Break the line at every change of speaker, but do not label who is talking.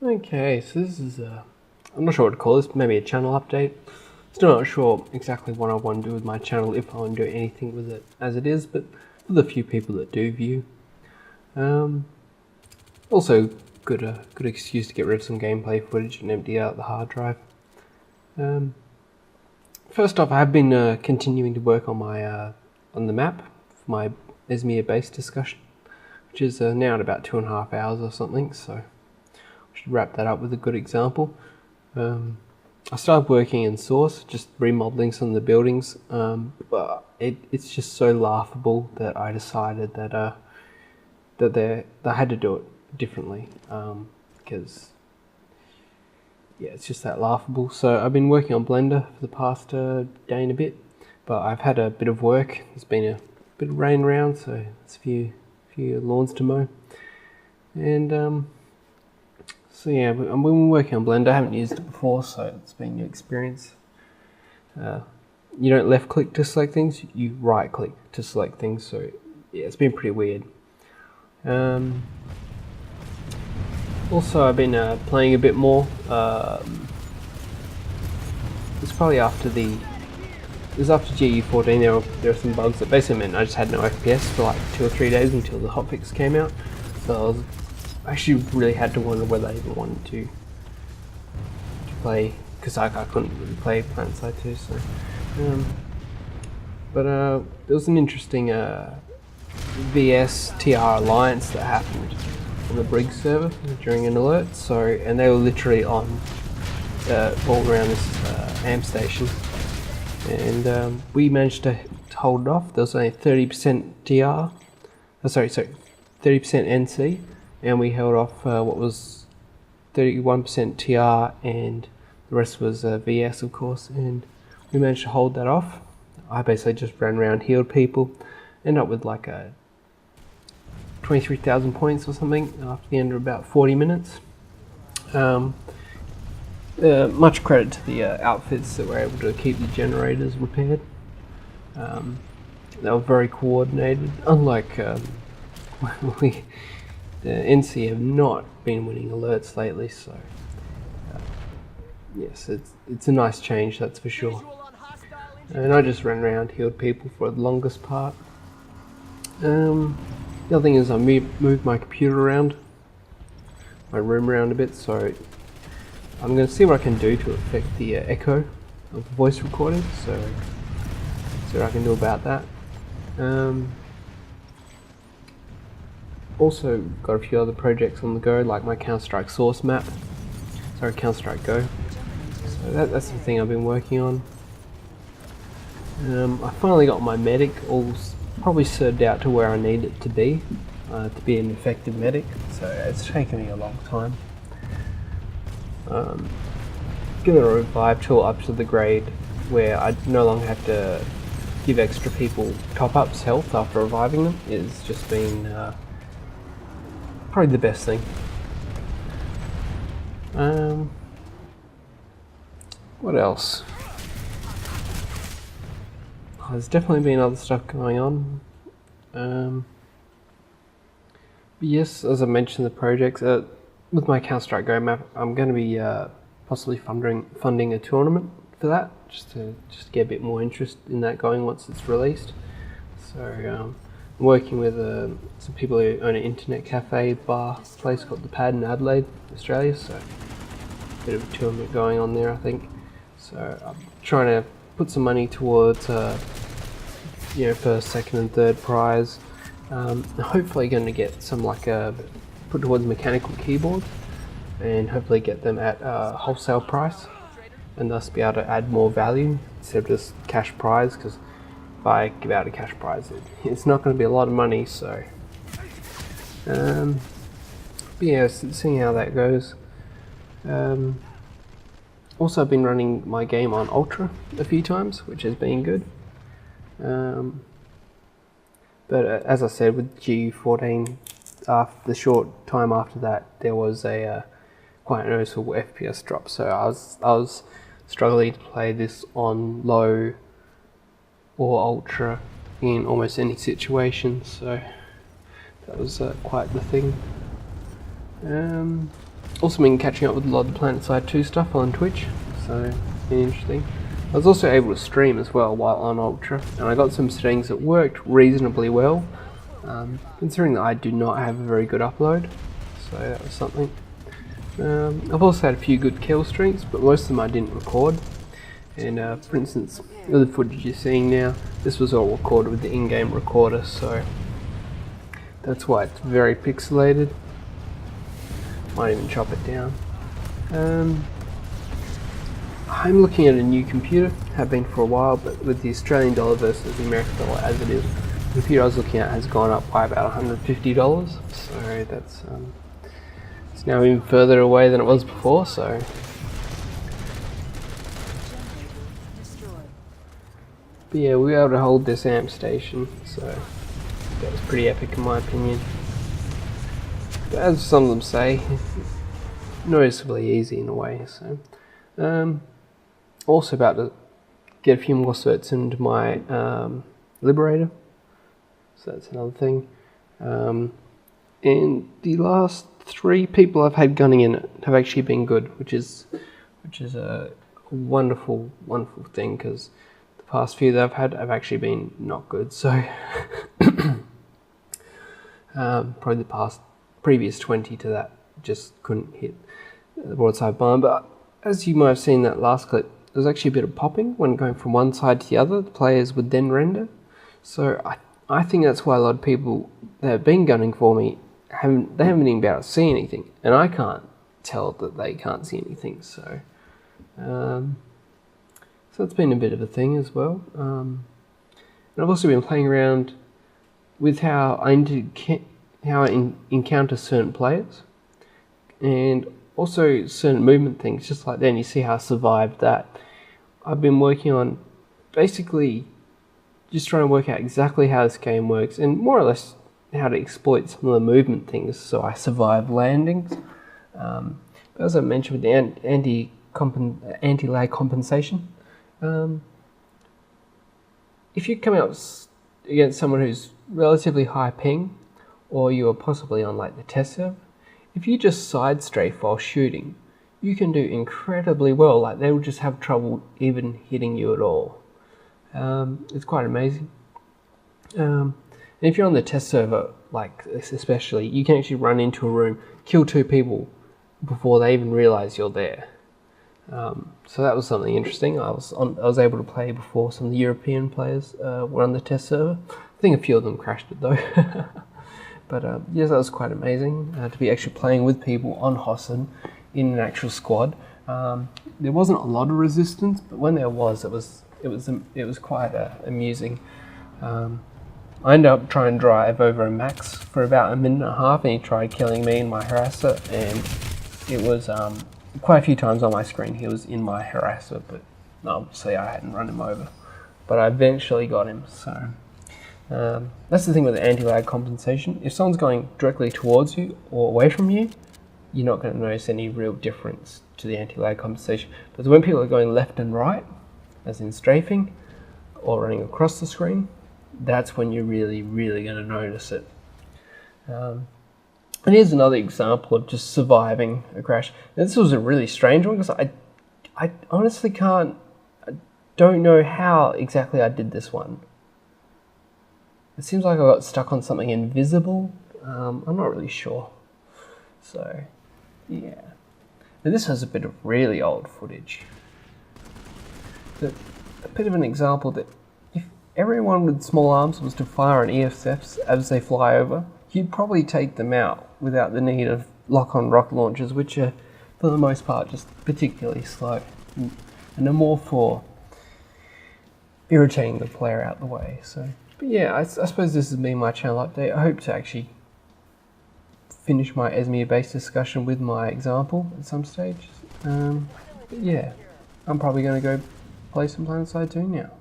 Okay, so this is I'm not sure what to call this, maybe a channel update. Still not sure exactly what I want to do with my channel, if I want to do anything with it as it is, but for the few people that do view. Also, good excuse to get rid of some gameplay footage and empty out the hard drive. First off, I have been continuing to work on my on the map for my Esmir base discussion, which is now at about 2.5 hours or something, so I should wrap that up with a good example. I started working in Source, just remodeling some of the buildings, but it's just so laughable that I decided that that I had to do it differently, because yeah, it's just that laughable. So I've been working on Blender for the past day and a bit, but I've had a bit of work. There's been a bit of rain around, so there's a few lawns to mow, and so yeah, I've been working on Blender. I haven't used it before, so it's been a new experience. You don't left click to select things, you right click to select things, so yeah, it's been pretty weird. Also, I've been playing a bit more. It's probably after it was after GE14. There were some bugs that basically meant I just had no FPS for like 2 or 3 days until the hotfix came out. So I actually really had to wonder whether I even wanted to play, because I couldn't really play PlanetSide 2. So, but there was an interesting VS TR alliance that happened on the Briggs server during an alert. So, and they were literally on all around this amp station, and we managed to hold it off. There was only 30% TR, 30% NC, and we held off what was 31% TR, and the rest was VS, of course, and we managed to hold that off. I basically just ran around, healed people, ended up with like a 23,000 points or something after the end of about 40 minutes. Much credit to the outfits that were able to keep the generators repaired. They were very coordinated, unlike the NC have not been winning alerts lately, so yes, it's a nice change, that's for sure. And I just ran around, healed people for the longest part. The other thing is I moved my computer around, my room around a bit, so I'm going to see what I can do to affect the echo of the voice recording, so see what I can do about that. Also got a few other projects on the go, like my Counter-Strike Source map, Counter-Strike Go, so that's the thing I've been working on. I finally got my medic all probably served out to where I need it to be an effective medic, so it's taken me a long time. Given a revive tool up to the grade where I no longer have to give extra people top-ups health after reviving them, is just been probably the best thing. What else? There's definitely been other stuff going on. But yes, as I mentioned, the projects with my Counter-Strike Go map, I'm going to be possibly funding a tournament for that, just to get a bit more interest in that going once it's released. So I'm working with some people who own an internet cafe bar place called The Pad in Adelaide, Australia. So a bit of a tournament going on there, I think. So I'm trying to put some money towards first, second and third prize. Hopefully going to get some put towards mechanical keyboard, and hopefully get them at wholesale price, and thus be able to add more value instead of just cash prize, because if I give out a cash prize it's not going to be a lot of money. So but yeah, seeing how that goes. Also, I've been running my game on Ultra a few times, which has been good. But as I said, with G14, the short time after that, there was a quite noticeable FPS drop. So I was struggling to play this on low or ultra in almost any situation. So that was quite the thing. Also been catching up with a lot of the PlanetSide 2 stuff on Twitch, so it's been interesting. I was also able to stream as well while on Ultra, and I got some settings that worked reasonably well, considering that I do not have a very good upload, so that was something. I've also had a few good kill streaks, but most of them I didn't record. And for instance, the footage you're seeing now, this was all recorded with the in-game recorder, so that's why it's very pixelated. Might even chop it down. I'm looking at a new computer, have been for a while, but with the Australian dollar versus the American dollar as it is, the computer I was looking at has gone up by about $150, so that's it's now even further away than it was before, so but yeah, we were able to hold this amp station, so that was pretty epic in my opinion. But as some of them say, noticeably easy in a way. So also about to get a few more certs into my Liberator, so that's another thing. And the last 3 people I've had gunning in it have actually been good, which is a wonderful thing, because the past few that I've had have actually been not good. So probably the previous 20 to that just couldn't hit the broadside barn. But as you might have seen in that last clip, there was actually a bit of popping when going from one side to the other. The players would then render. So I think that's why a lot of people that have been gunning for me haven't even been able to see anything, and I can't tell that they can't see anything. So so it's been a bit of a thing as well. And I've also been playing around with how I encounter certain players, and also certain movement things, just like then you see how I survived that. I've been working on basically just trying to work out exactly how this game works, and more or less how to exploit some of the movement things so I survive landings. As I mentioned with the anti-lag compensation, if you're coming up against someone who's relatively high ping, or you are possibly on like the test server, if you just side strafe while shooting, you can do incredibly well. Like they will just have trouble even hitting you at all. It's quite amazing. And if you're on the test server, like this especially, you can actually run into a room, kill 2 people before they even realize you're there. So that was something interesting. I was able to play before some of the European players were on the test server. I think a few of them crashed it though. But yes, that was quite amazing to be actually playing with people on Hossen in an actual squad. There wasn't a lot of resistance, but when there was, it was quite amusing. I ended up trying to drive over a Max for about a minute and a half, and he tried killing me in my harasser, and it was quite a few times on my screen he was in my harasser, but obviously I hadn't run him over. But I eventually got him, so that's the thing with the anti-lag compensation. If someone's going directly towards you or away from you, you're not going to notice any real difference to the anti-lag compensation. But when people are going left and right, as in strafing, or running across the screen, that's when you're really going to notice it. And here's another example of just surviving a crash. Now, this was a really strange one, because I honestly don't know how exactly I did this one. It seems like I got stuck on something invisible. I'm not really sure. So, yeah. Now this has a bit of really old footage. A bit of an example that if everyone with small arms was to fire on EFFs as they fly over, you'd probably take them out without the need of lock-on rocket launchers, which are, for the most part, just particularly slow. And are more for irritating the player out the way. So, but yeah, I suppose this has been my channel update. I hope to actually finish my Esmir-based discussion with my example at some stage. But yeah, I'm probably going to go play some PlanetSide 2 now.